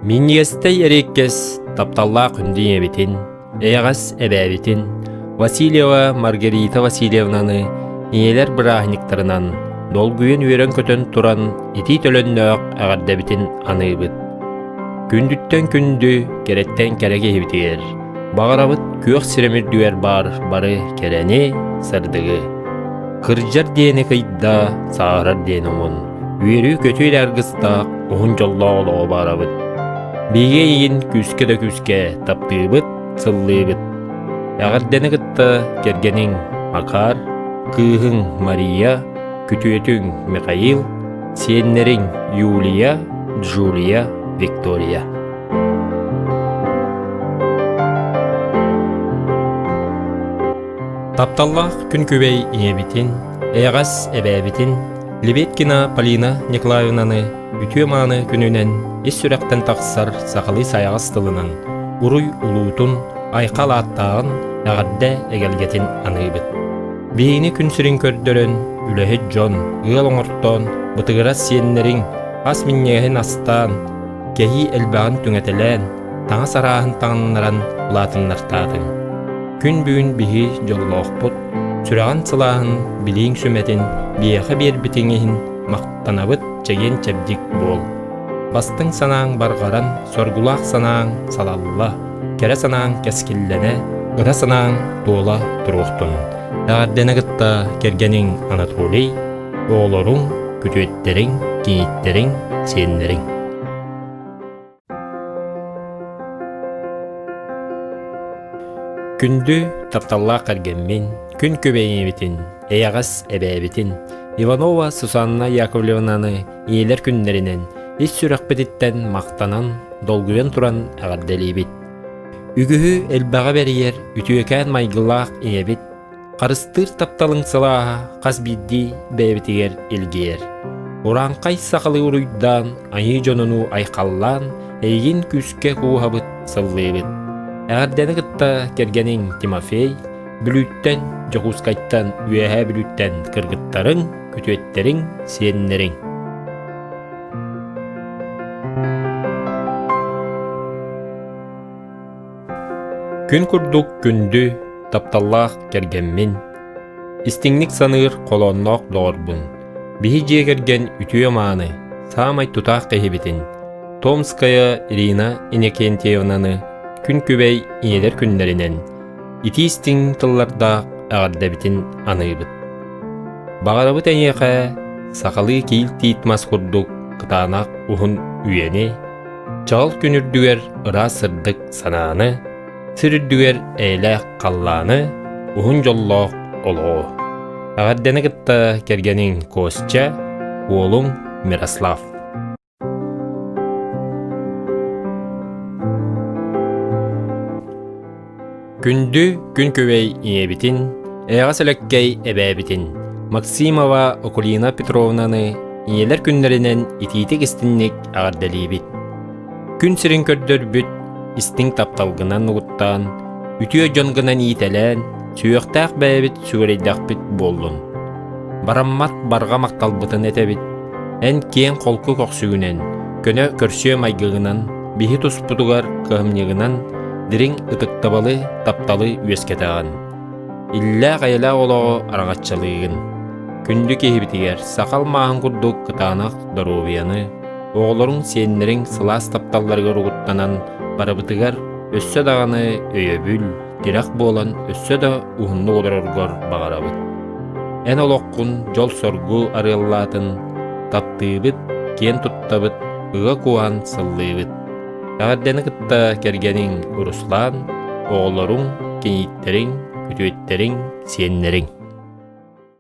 Миньестей эреккес тапталла күндіне бітін, эйғас әбәбітін, Васильева Маргарита Васильевнаны иелер бірахниктарынан долгүйен үйерен көтін туран ити төлөннөк ағардабітін аныбыт. Күндүттен күнді кереттен кереге хебітер. Бағарабыт күйек сиремір дүйер бары керені сырдығы. Кыржар дейіні қыйда сағарар дейін омын. Үйері көтөйл арғыстақ оғын жолла олығы барабыт. Биге егін күске да күске таптыбыт, сыллыбыт. Ағардені қытта кергенің Макар, кыйғың Мария, күтуетің Михаил, сеннерің Юлия, Джулия, Виктория. Тапталлақ күн көбей иебітін, эйғас әбәбітін, Лебедкина Полина Николаевнаны үтіе маны күнінен ес сүрәқтен тақсар сақылы саяғыз тылынан ұруй ұлуытын айқал аттағын ағадда әгелгетін аныбыт. Бейіні күнсірін көрдірін үләхет жон, ұғыл оңырттон, бұтығырас сиеннерін ас миннегін астан, кәйі әлбағын түңәтелән, таңа сарағын таңынларан ұлатыннартадың. Күн бүгін бігі жоллоқпұт, сүрағын сылағын білейін сүмәтін бияқы бер бітіңігін мақтанабыт чеген чәбдік бол. Бастың санаң барғаран, соргулақ санаң салалла, кәрі санаң кәскіллене, ұра санаң тола тұруқтын. Ағардені ғытта кергенің Анатолий, оғылырың, күтуеттерің, кейіттерің, сенлерің. Күнді тапталла қаргенмен, күн көбейін бітін, эйағас әбәбітін, Иванова Сусанна Яковлевнаны иелер күнлерінен ес сүрәк бітіттен мақтанан, долгуен туран ағардәлей бит. Үгіхі әлбаға бәріер, үтіөкән майғылақ иебит, қарыстыр тапталың сылаға қас бидді бәбітігер елгер. Оранқай сақылы ұруйдан, айы жоныну айқаллан, әйгін күске қуғабыт сыллыбыт. Ағардәні қытта кергенің Тимофей, бүлүттен, жоғускайттан, үйәһә бүлүттен кыргыттарың, күтуеттерің, сеннерің. Күн күрдік күнді тапталлақ кергенмен, истиңник саныр қолонноқ доғырбын. Бихи жегерген үтіе маны, самай тұтақ қехебетін, Томская Ирина Иннокентьевнаны күн көбей иелер күнлерінен, ити истиң тылларда ағардабітін аныбыт. Бағарабыт әнеқа сақалы кейл тийтмас құрдық қытанақ ұғын үйені, чағыл күнірдігер ыра сырдық сананы, сырдігер әйләқ қалланы ұғын жоллоқ олығы. Ағардені қытта кергенің Костя, олың Мирослав. Күнді күн көбей иебітін, эйғас өліккей әбәбітін, Максимова Окулина Петровнаны иелер күнлерінен ититік істіннік ағардәлей бит. Күн сірін көрдір бүт, істің тапталғынан ұғыттан, үтіе жонгынан иетелән, сүйіқтәқ бәбіт сүгірейдәқ біт болдың. Бараммат барға мақталбытын әтәбіт, ән кен қолқы қоқсүгінен, көне көрсіе майгығынан, бихи тұспұтығар қығымнығынан, дирин ытыктабалы тапталы үескетаған. Илля қайла олығы арағатчалығын. Күнді кехібітігер сақал мағын күрдік қытанақ дарубияны, оғылырың сенлерің сылас тапталларға руғыттанан барабытығар өссө дағаны өйөбүл, дирақ болан өссө да ұғынны оларырғар бағарабыт. Ән олоққын жол соргу арыллатын, таптыбыт, кен тұттабыт, ұға куан сыллыбыт. Ағардені қытта кергенің Руслан, оғылырың, кенеттерің, күтуеттерің, сеннерің.